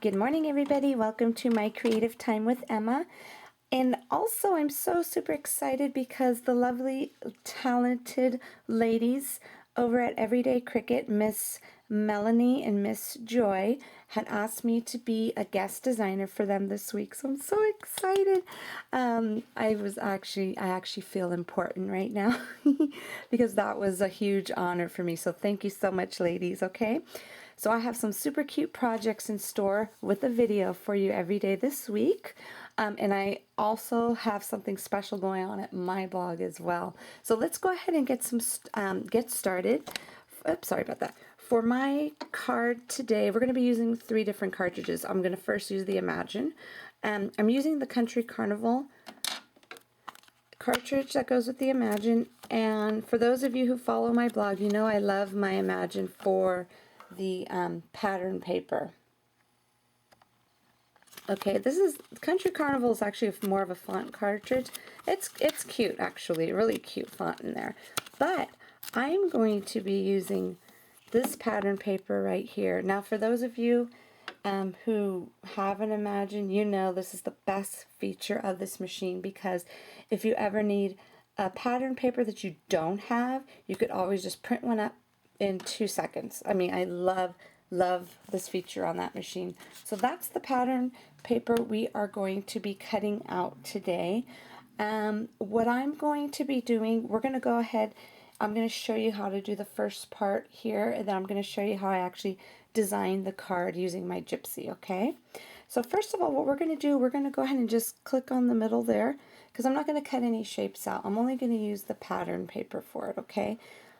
Good morning, everybody. Welcome to my Creative Time with Emma. And also, I'm so super excited because the lovely, talented ladies over at Everyday Cricut, Miss Melanie and Miss Joy, had asked me to be a guest designer for them this week. So I'm so excited. I actually feel important right now because that was a huge honor for me. So thank you so much, ladies. Okay. So I have some super cute projects in store with a video for you every day this week. And I also have something special going on at my blog as well. So let's go ahead and get started. Oops, sorry about that. For my card today, we're going to be using 3 different cartridges. I'm going to first use the Imagine. I'm using the Country Carnival cartridge that goes with the Imagine. And for those of you who follow my blog, you know I love my Imagine for the pattern paper. Okay, this is Country Carnival is actually more of a font cartridge. It's cute, actually, really cute font in there. But I'm going to be using this pattern paper right here. Now, for those of you who have an Imagine, you know this is the best feature of this machine, because if you ever need a pattern paper that you don't have, you could always just print one up in 2 seconds. I mean, I love this feature on that machine. So that's the pattern paper we are going to be cutting out today. What I'm going to be doing, we're going to go ahead, I'm going to show you how to do the first part here, and then I'm going to show you how I actually designed the card using my Gypsy, okay? So first of all, what we're going to do, we're going to go ahead and just click on the middle there, because I'm not going to cut any shapes out. I'm only going to use the pattern paper for it, okay?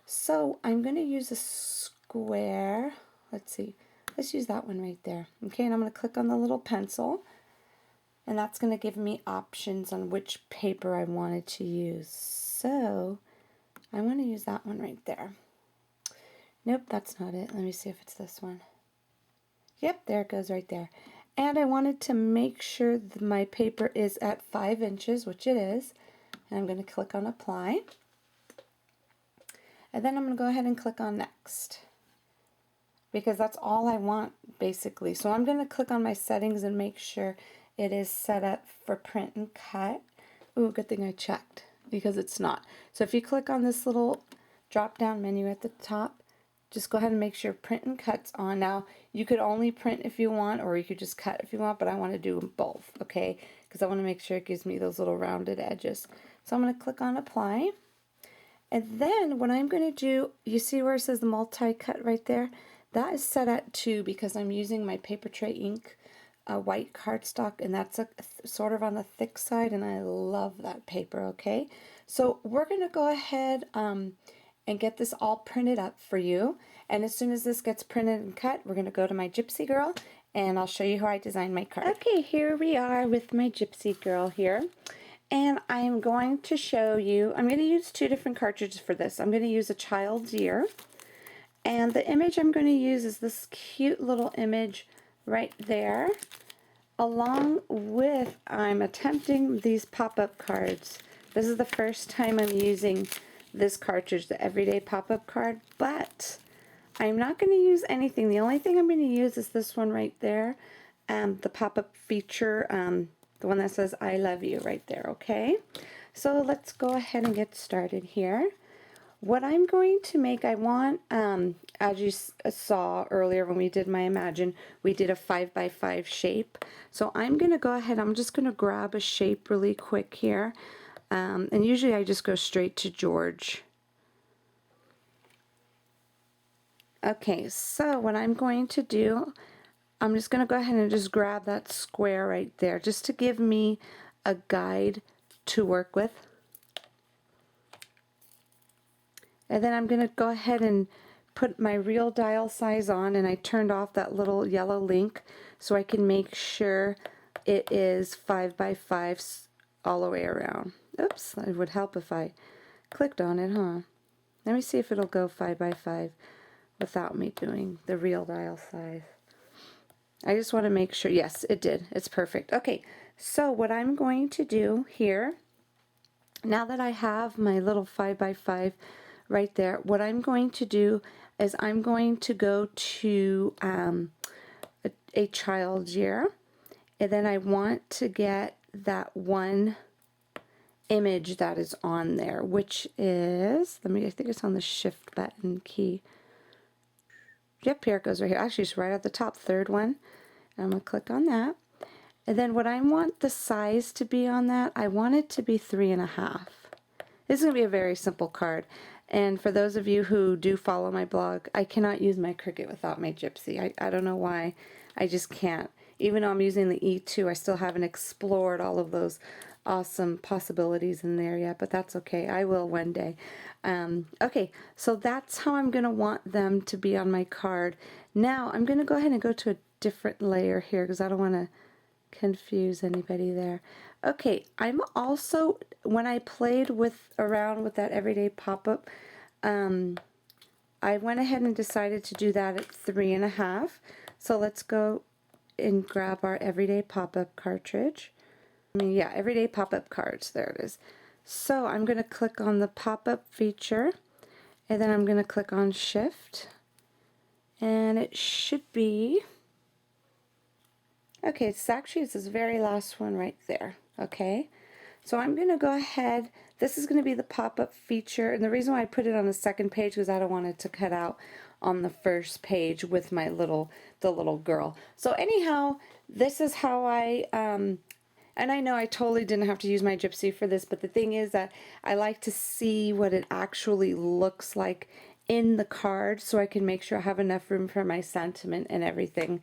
So I'm going to use a square. Let's see. Let's use that one right there. Okay, and I'm going to click on the little pencil, and that's going to give me options on which paper I wanted to use. So I'm going to use that one right there. Nope, that's not it. Let me see if it's this one. Yep, there it goes right there. And I wanted to make sure that my paper is at 5 inches, which it is. And I'm going to click on Apply. And then I'm going to go ahead and click on Next, because that's all I want basically. So I'm going to click on my settings and make sure it is set up for print and cut. Ooh, good thing I checked, because it's not. So if you click on this little drop down menu at the top, just go ahead and make sure print and cut's on. Now you could only print if you want, or you could just cut if you want, but I want to do them both, okay? Because I want to make sure it gives me those little rounded edges. So I'm going to click on Apply. And then what I'm going to do, you see where it says the multi-cut right there? That is set at 2 because I'm using my paper tray ink white cardstock, and that's sort of on the thick side, and I love that paper, okay? So we're going to go ahead and get this all printed up for you. And as soon as this gets printed and cut, we're going to go to my Gypsy Girl, and I'll show you how I designed my card. Okay, here we are with my Gypsy Girl here. And I'm going to show you, I'm going to use 2 different cartridges for this. I'm going to use a child's ear. And the image I'm going to use is this cute little image right there. Along with, I'm attempting these pop-up cards. This is the first time I'm using this cartridge, the Everyday Pop-Up Card. But I'm not going to use anything. The only thing I'm going to use is this one right there. The pop-up feature, the one that says I love you right there, okay? So let's go ahead and get started here. What I'm going to make, I want, as you saw earlier when we did my Imagine, we did a 5x5 shape. So I'm going to go ahead, I'm just going to grab a shape really quick here. And usually I just go straight to George. Okay, so what I'm going to do, I'm just going to go ahead and just grab that square right there, just to give me a guide to work with. And then I'm going to go ahead and put my real dial size on, and I turned off that little yellow link so I can make sure it is 5x5 all the way around. Oops, that would help if I clicked on it, huh? Let me see if it'll go 5x5 without me doing the real dial size. I just want to make sure. Yes, it did. It's perfect. Okay, so what I'm going to do here, now that I have my little 5x5 right there, what I'm going to do is I'm going to go to a child year, and then I want to get that one image that is on there, which is, I think it's on the shift button key. Yep, here it goes right here. Actually, it's right at the top, third one. I'm going to click on that. And then what I want the size to be on that, I want it to be 3.5. This is going to be a very simple card. And for those of you who do follow my blog, I cannot use my Cricut without my Gypsy. I don't know why. I just can't. Even though I'm using the E2, I still haven't explored all of those awesome possibilities in there yet, but that's okay. I will one day. Okay, so that's how I'm going to want them to be on my card. Now, I'm going to go ahead and go to a different layer here because I don't want to confuse anybody there. Okay, I'm also, when I played around with that everyday pop-up, I went ahead and decided to do that at 3.5. So let's go and grab our everyday pop-up cartridge. Yeah, everyday pop-up cards, there it is. So I'm going to click on the pop-up feature, and then I'm going to click on shift, and it should be, okay, it's this very last one right there. Okay, so I'm going to go ahead, this is going to be the pop-up feature, and the reason why I put it on the second page because I don't want it to cut out on the first page with my the little girl. So anyhow, this is how and I know I totally didn't have to use my Gypsy for this, but the thing is that I like to see what it actually looks like in the card so I can make sure I have enough room for my sentiment and everything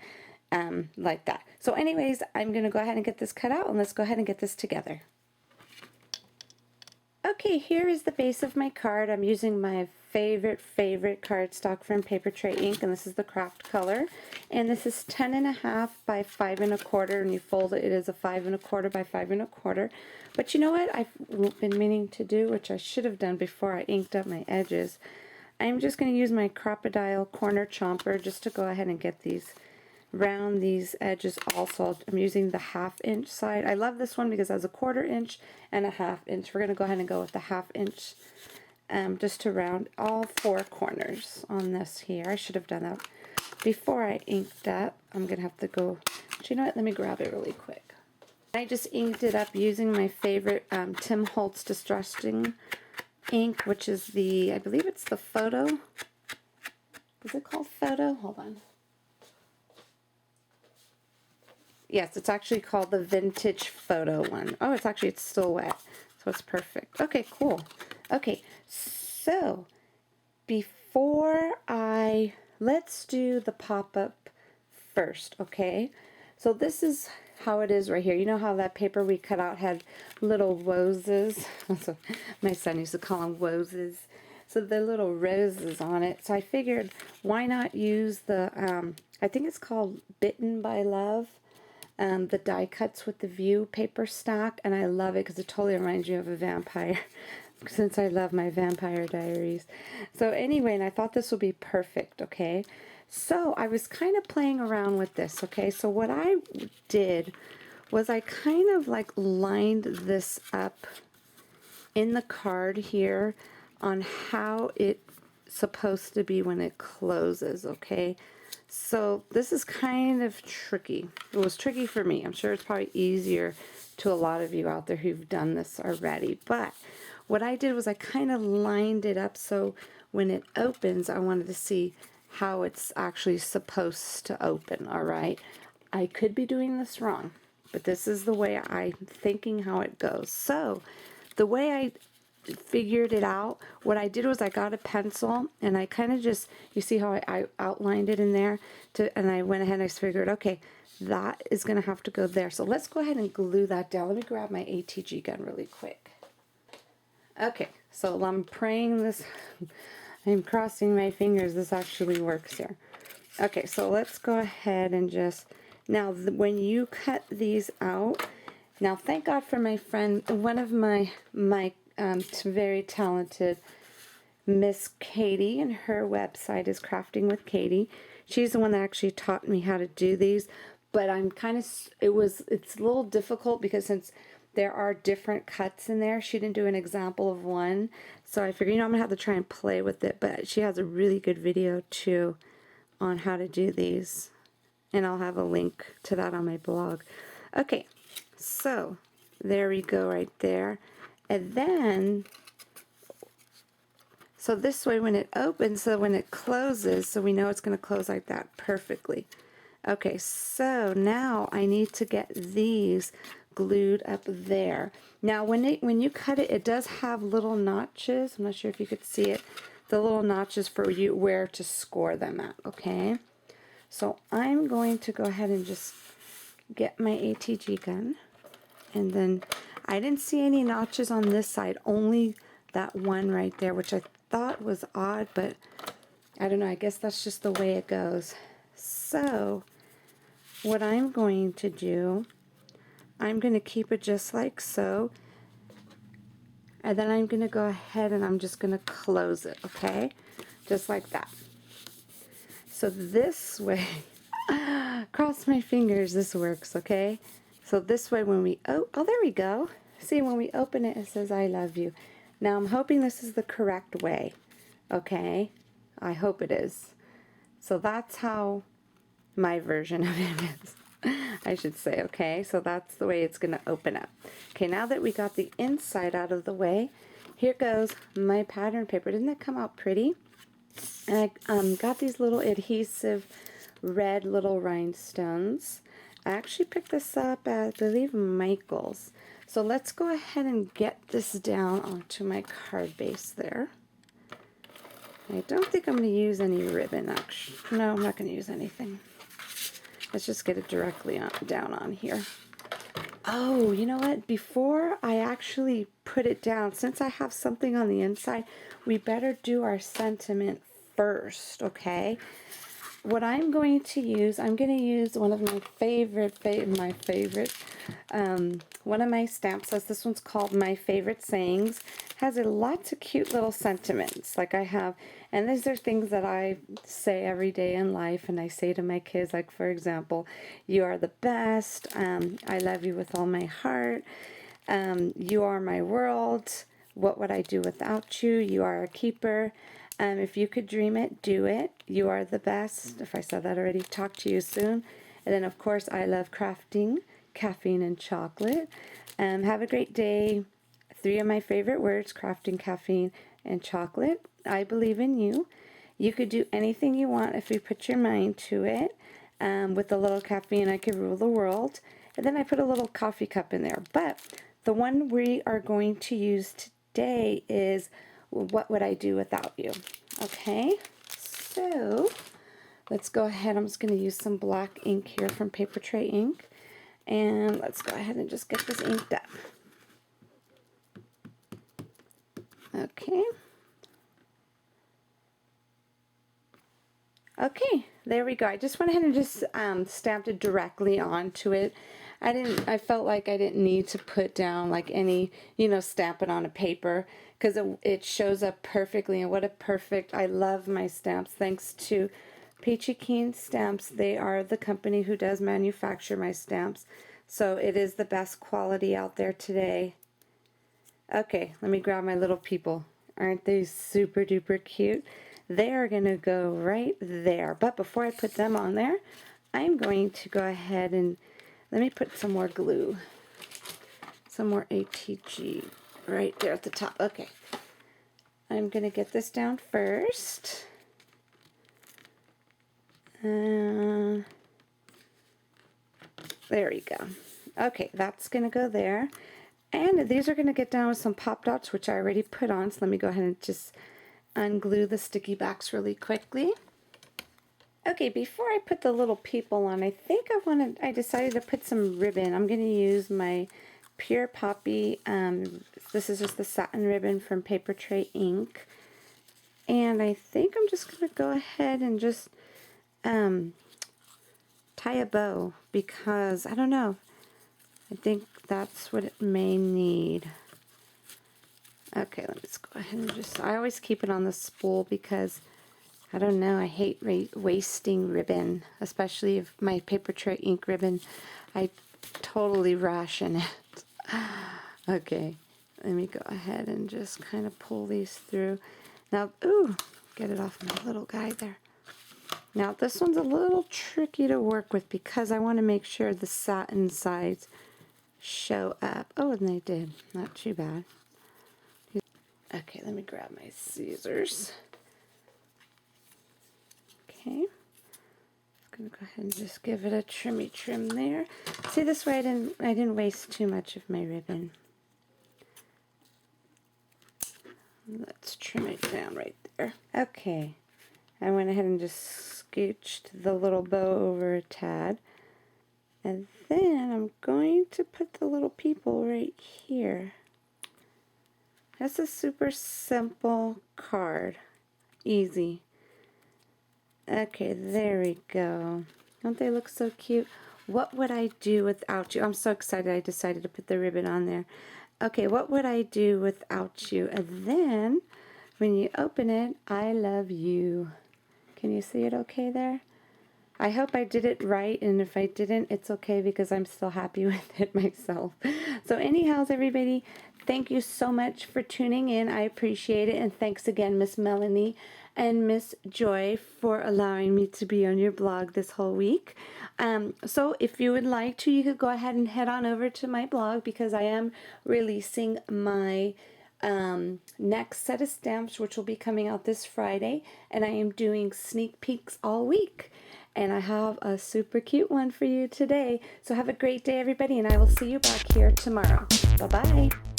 like that. So anyways, I'm going to go ahead and get this cut out, and let's go ahead and get this together. Okay, here is the base of my card. I'm using my favorite cardstock from Paper Tray Ink, and this is the craft color. And this is 10.5 by 5.25, and you fold it. It is a 5.25 by 5.25. But you know what I've been meaning to do, which I should have done before I inked up my edges. I'm just going to use my Crocodile corner chomper just to go ahead and get these round these edges also. I'm using the 1/2 inch side. I love this one because it has a 1/4 inch and a 1/2 inch. We're going to go ahead and go with the 1/2 inch just to round all 4 corners on this here. I should have done that before I inked up. I'm going to have to go, you know what, let me grab it really quick. I just inked it up using my favorite Tim Holtz Distressing ink, which is the, I believe it's the Photo. Is it called Photo? Hold on. Yes, it's actually called the Vintage Photo one. Oh, it's still wet, so it's perfect. Okay, cool. Okay, so let's do the pop-up first, okay? So this is how it is right here. You know how that paper we cut out had little roses? So my son used to call them roses. So the little roses on it. So I figured, why not use the, I think it's called Bitten by Love. The die cuts with the view paper stack, and I love it because it totally reminds you of a vampire since I love my Vampire Diaries. So anyway, and I thought this would be perfect, okay? So I was kind of playing around with this, okay? So what I did was I kind of like lined this up in the card here on how it's supposed to be when it closes, okay? So this is kind of tricky. It was tricky for me. I'm sure it's probably easier to a lot of you out there who've done this already. But what I did was I kind of lined it up so when it opens, I wanted to see how it's actually supposed to open, all right? I could be doing this wrong, but this is the way I'm thinking how it goes. So the way I figured it out, what I did was I got a pencil and I kind of just, you see how I outlined it in there, and I went ahead and I figured, okay, that is going to have to go there. So let's go ahead and glue that down. Let me grab my ATG gun really quick. Okay, so I'm praying this, I'm crossing my fingers this actually works here. Okay, so let's go ahead and just, now when you cut these out, now thank God for my friend, one of my very talented Miss Katie, and her website is Crafting with Katie. She's the one that actually taught me how to do these, but I'm kind of, it's a little difficult because since there are different cuts in there, she didn't do an example of one, so I figured, I'm gonna have to try and play with it, but she has a really good video too on how to do these, and I'll have a link to that on my blog. Okay, so there we go right there. And then, so this way when it opens, so when it closes, so we know it's going to close like that perfectly. Okay, so now I need to get these glued up there. Now when you cut it, it does have little notches. I'm not sure if you could see it. The little notches for you where to score them at, okay? So I'm going to go ahead and just get my ATG gun. And then I didn't see any notches on this side, only that one right there, which I thought was odd, but I don't know, I guess that's just the way it goes. So what I'm going to do, I'm going to keep it just like so, and then I'm going to go ahead and I'm just going to close it, okay? Just like that. So this way, cross my fingers this works, okay? So this way when we, oh, there we go. See, when we open it, it says, I love you. Now I'm hoping this is the correct way, okay? I hope it is. So that's how my version of it is, I should say, okay? So that's the way it's going to open up. Okay, now that we got the inside out of the way, here goes my pattern paper. Didn't that come out pretty? And I got these little adhesive red little rhinestones. I actually picked this up at, I believe, Michael's. So let's go ahead and get this down onto my card base there. I don't think I'm going to use any ribbon, actually. No, I'm not going to use anything. Let's just get it directly down on here. Oh, you know what? Before I actually put it down, since I have something on the inside, we better do our sentiment first, okay? What I'm going to use, I'm going to use one of my one of my stamp sets. This one's called My Favorite Sayings. Has a lots of cute little sentiments like I have, and these are things that I say every day in life, and I say to my kids, like for example, you are the best, I love you with all my heart, you are my world, what would I do without you, you are a keeper, if you could dream it, do it, you are the best, if I said that already, talk to you soon, and then of course I love crafting, caffeine and chocolate, have a great day. 3 of my favorite words, crafting, caffeine, and chocolate. I believe in you. You could do anything you want if you put your mind to it. With a little caffeine, I could rule the world. And then I put a little coffee cup in there. But the one we are going to use today is, what would I do without you? Okay, so let's go ahead. I'm just going to use some black ink here from Paper Tray Ink. And let's go ahead and just get this inked up. Okay. Okay, there we go. I just went ahead and just stamped it directly onto it. I felt like I didn't need to put down like any, stamp it on a paper, because it shows up perfectly. And what a perfect, I love my stamps. Thanks to Peachy Keen Stamps. They are the company who does manufacture my stamps. So it is the best quality out there today. Okay, let me grab my little people. Aren't they super duper cute? They are going to go right there. But before I put them on there, I'm going to go ahead and let me put some more glue. Some more ATG right there at the top. Okay. I'm going to get this down first. There we go. Okay, that's going to go there. And these are going to get down with some pop dots, which I already put on. So let me go ahead and just unglue the sticky backs really quickly. Okay, before I put the little people on, I decided to put some ribbon. I'm going to use my Pure Poppy. This is just the satin ribbon from Paper Tray Ink. And I think I'm just going to go ahead and just tie a bow, because I don't know. I think that's what it may need. Okay, let's just go ahead and I always keep it on the spool because, I don't know, I hate wasting ribbon, especially if my Paper Tray Ink ribbon, I totally ration it. Okay, let me go ahead and just kind of pull these through. Now, ooh, get it off my little guy there. Now this one's a little tricky to work with because I want to make sure the satin sides show up. Oh, and they did. Not too bad. Okay, let me grab my scissors. Okay. I'm gonna go ahead and just give it a trimmy trim there. See, this way I didn't waste too much of my ribbon. Let's trim it down right there. Okay. I went ahead and just scooched the little bow over a tad. And then I'm going to put the little people right here. That's a super simple card. Easy. Okay, there we go. Don't they look so cute? What would I do without you? I'm so excited I decided to put the ribbon on there. Okay, what would I do without you? And then, when you open it, I love you. Can you see it okay there? I hope I did it right, and if I didn't, it's okay because I'm still happy with it myself. So anyhow, everybody, thank you so much for tuning in. I appreciate it, and thanks again, Miss Melanie and Miss Joy, for allowing me to be on your blog this whole week. So if you would like to, you could go ahead and head on over to my blog because I am releasing my next set of stamps, which will be coming out this Friday, and I am doing sneak peeks all week. And I have a super cute one for you today. So have a great day, everybody, and I will see you back here tomorrow. Bye-bye.